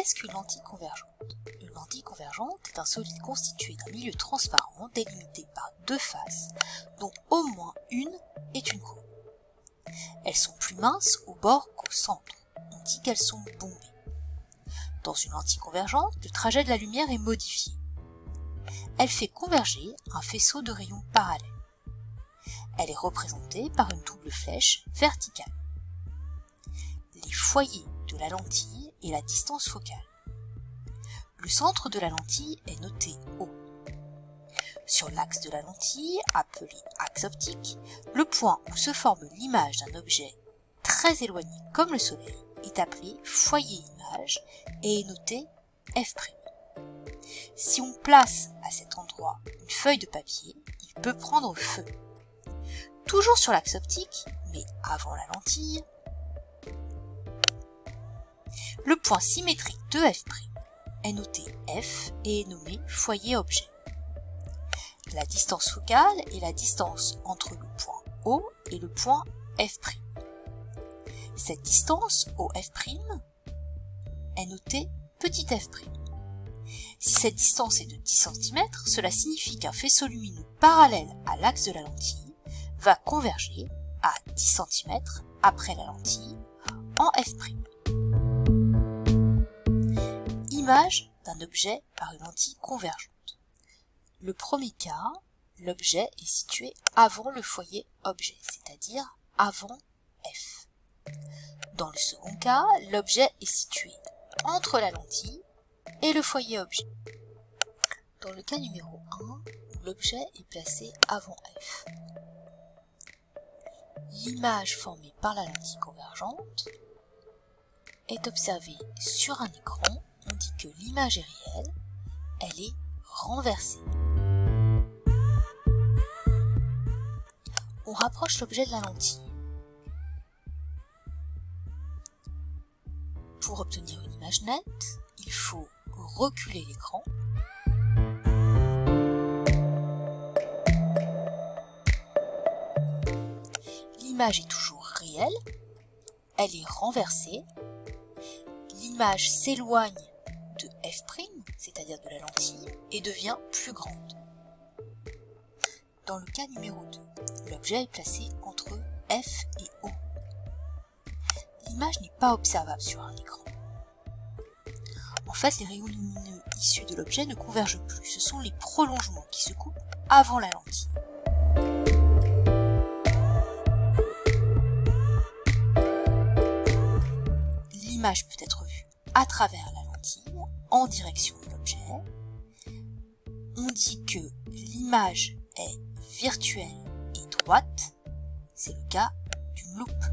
Qu'est-ce qu'une lentille convergente? Une lentille convergente est un solide constitué d'un milieu transparent délimité par deux faces, dont au moins une est une courbe. Elles sont plus minces au bord qu'au centre. On dit qu'elles sont bombées. Dans une lentille convergente, le trajet de la lumière est modifié. Elle fait converger un faisceau de rayons parallèles. Elle est représentée par une double flèche verticale. Les foyers de la lentille et la distance focale. Le centre de la lentille est noté O. Sur l'axe de la lentille, appelé axe optique, le point où se forme l'image d'un objet très éloigné comme le soleil est appelé foyer image et est noté F'. Si on place à cet endroit une feuille de papier, il peut prendre feu. Toujours sur l'axe optique, mais avant la lentille, le point symétrique de F' est noté F et est nommé foyer objet. La distance focale est la distance entre le point O et le point F'. Cette distance OF' est notée petit f'. Si cette distance est de 10 cm, cela signifie qu'un faisceau lumineux parallèle à l'axe de la lentille va converger à 10 cm après la lentille en f'. Image d'un objet par une lentille convergente. Le premier cas, l'objet est situé avant le foyer objet, c'est-à-dire avant F. Dans le second cas, l'objet est situé entre la lentille et le foyer objet. Dans le cas numéro 1, l'objet est placé avant F. L'image formée par la lentille convergente est observée sur un écran. On dit que l'image est réelle, elle est renversée. On rapproche l'objet de la lentille. Pour obtenir une image nette, il faut reculer l'écran. L'image est toujours réelle, elle est renversée. L'image s'éloigne de F', c'est-à-dire de la lentille, et devient plus grande. Dans le cas numéro 2, l'objet est placé entre F et O. L'image n'est pas observable sur un écran. En fait, les rayons lumineux issus de l'objet ne convergent plus, ce sont les prolongements qui se coupent avant la lentille. L'image peut être vue à travers la lentille, en direction de l'objet. On dit que l'image est virtuelle et droite, c'est le cas d'une loupe.